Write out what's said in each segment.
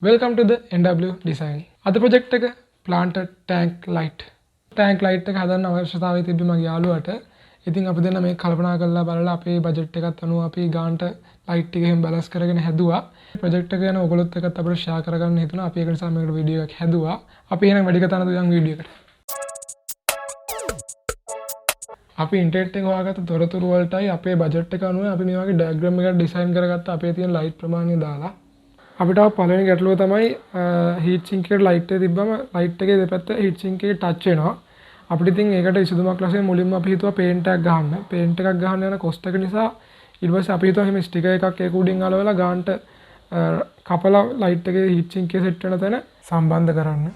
Welcome to the NW design. අද project එක planted tank light. Tank light එක හදන්න අවශ්‍යතාවය තිබ්බේ මගේ යාළුවාට. ඉතින් අපි දෙන්න මේක කල්පනා කරලා බලලා අපේ budget එකත් අනුව අපි ගානට light ටික එහෙම balance කරගෙන හැදුවා. project එක ගැන ඔයගොල්ලොත් එක්කත් අපිට share කරගන්න හිතුණා. අපි ඒක නිසා මේකට video එකක් හැදුවා. අපි එහෙනම් වැඩි කතා නැතුව යමු video එකට. අපි ඉන්ටර්නෙට් එකෙන් හොයාගත්ත තොරතුරු වලටයි අපේ budget එක අනුව අපි මේ වගේ diagram එකක් design කරගත්ත අපේ තියෙන light ප්‍රමාණය දාලා අපිට පළවෙනි ගැටලුව තමයි heat sink එකට light එක තිබ්බම light එකේ දෙපැත්ත heat sink එකේ touch වෙනවා. අපිට ඉතින් ඒකට විසඳුමක් ලෙස මුලින්ම අපි හිතුවා paint එකක් ගහන්න. paint එකක් ගහන්න යන cost එක නිසා ඊට පස්සේ අපි හිතුවා එහෙම sticker එකක් ඒක උඩින් අලවලා ගානට කපලා light එකේ heat sink එක set වෙන තැන සම්බන්ධ කරන්න.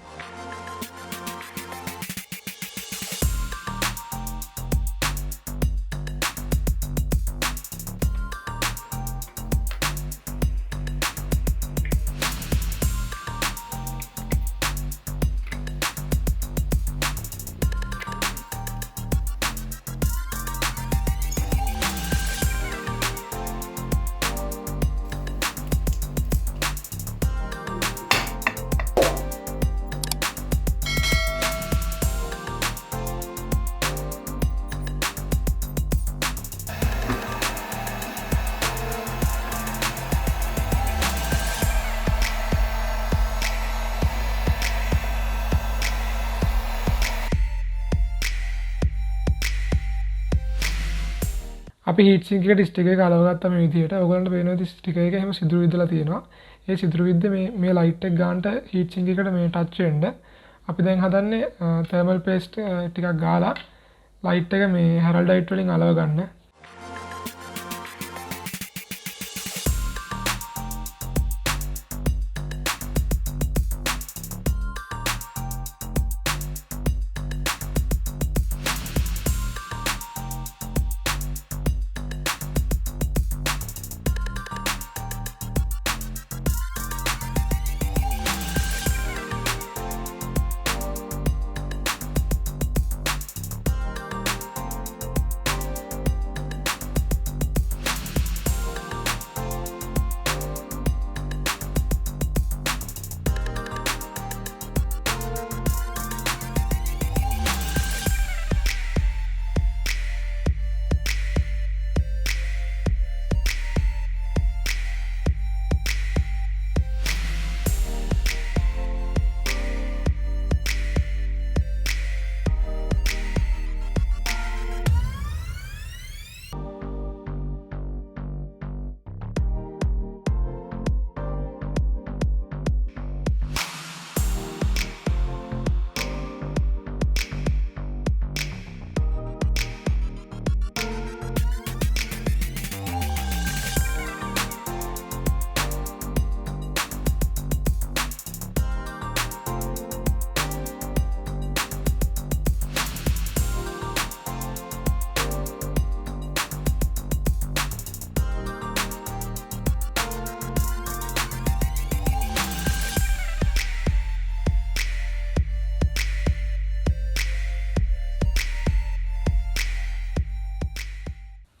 අපි heat sink එකට sticker එක අලවගත්තා මේ විදිහට. ඔයගොල්ලන්ට පේන විදිහට sticker එක එහෙම සිදුරු විදලා තියෙනවා. ඒ සිදුරු විද්ද මේ light එක ගන්නට heat sink එකට මේ touch වෙන්න. අපි දැන් හදන්නේ thermal paste ටිකක් ගාලා light එක මේ heraldite වලින් අලව ගන්න.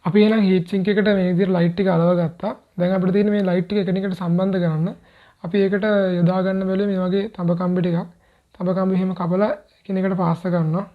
අපි එහෙනම් heat sink එකට මේ විදිහට light ටික අලව ගත්තා. දැන් අපිට තියෙන්නේ මේ light ටික එකිනෙකට සම්බන්ධ කරන්න. අපි ඒකට යොදා ගන්න බැලුවේ මේ වගේ තඹ කම්බි ටිකක්. තඹ කම්බි එහෙම කපලා එකිනෙකට පාස්ස ගන්නවා.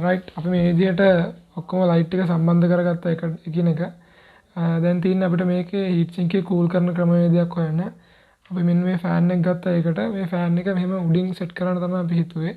රයිට් අපි මේ විදිහට ඔක්කොම ලයිට් එක සම්බන්ධ කරගත්තා එකිනෙක. දැන් තියෙන්නේ අපිට මේකේ හීට් සින්ක් එක කූල් කරන ක්‍රමවේදයක් හොයන්න. අපි මෙන්න මේ ෆෑන් එක ගත්තා ඒකට. මේ ෆෑන් එක මෙහෙම උඩින් සෙට් කරන්න තමයි අපි හිතුවේ.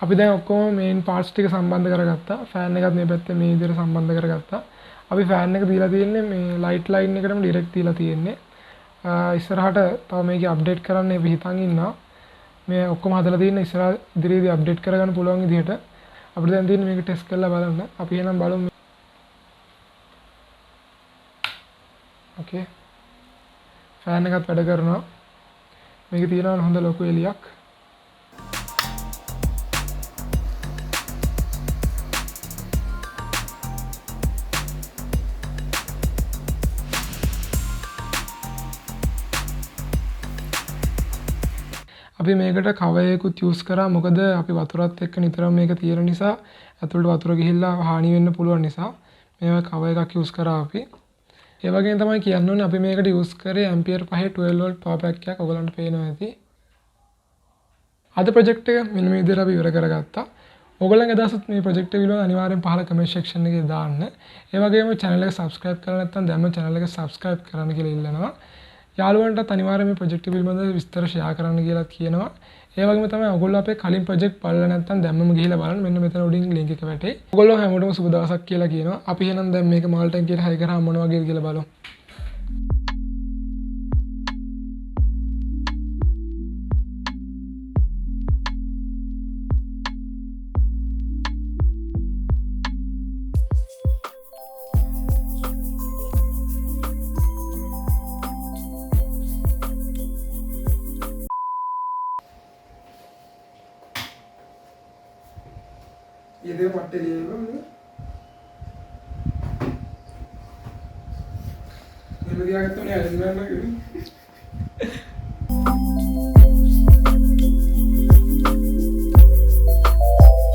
අපි දැන් ඔක්කොම මේන් පාර්ට්ස් ටික සම්බන්ධ කරගත්තා. ෆෑන් එකත් මේ පැත්තේ මේ විදිහට සම්බන්ධ කරගත්තා. අපි ෆෑන් එක දීලා තියෙන්නේ මේ ලයිට් ලයින් එකටම ඩිරෙක්ට් දීලා තියෙන්නේ. ඉස්සරහට තව මේක අප්ඩේට් කරන්න අපි හිතන් ඉන්නවා. මේ ඔක්කොම හදලා තියෙන ඉස්සරහ ඉදිරියේදී අප්ඩේට් කරගන්න පුළුවන් විදිහට අපිට දැන් තියෙන්නේ මේක ටෙස්ට් කරලා බලන්න. අපි එහෙනම් බලමු. ඕකේ. ෆෑන් එකත් වැඩ කරනවා. මේකේ තියෙනවා හොඳ ලොකු එළියක්. අපි මේකට කවර් එකකුත් යූස් කරා. මොකද අපි වතුරත් එක්ක නිතරම මේක තියෙන නිසා ඇතුළට වතුර ගිහිල්ලා හානි වෙන්න පුළුවන් නිසා මේවා කවර් එකක් යූස් කරා අපි. ඒ වගේම තමයි කියන්න ඕනේ අපි මේකට යූස් කරේ ඇම්පියර් 5 12 වෝල්ට් පවර් පැක් එකක්. ඔයගලන්ට පේනවා ඇති. අද ප්‍රොජෙක්ට් එක මෙන්න මේ විදිහට අපි ඉවර කරගත්තා. ඔයගලන්ගේ අදහසත් මේ ප්‍රොජෙක්ට් එක පිළිබඳව අනිවාර්යෙන් පහළ කමෙන්ට් සෙක්ෂන් එකේ දාන්න. ඒ වගේම channel එක subscribe කරලා නැත්නම් දැන්ම channel එක subscribe කරන්න කියලා ඉල්ලනවා. යාළුවන්ටත් අනිවාර්යයෙන් මේ ප්‍රොජෙක්ට් එක පිළිබඳව විස්තර ෂෙයා කරන්න කියලා කියනවා. ඒ වගේම තමයි ඔයගොල්ලෝ අපේ කලින් ප්‍රොජෙක්ට් බලලා නැත්නම් දැම්මම ගිහිල්ලා බලන්න. මෙන්න මෙතන උඩින් link එක වැටේ. ඔයගොල්ලෝ හැමෝටම සුබ දවසක් කියලා කියනවා. අපි එහෙනම් දැන් මේක මාල් ටැංකියට හයි කරාම මොන වගේද කියලා බලමු. ये मट्टे लिए ये दिया तो नहीं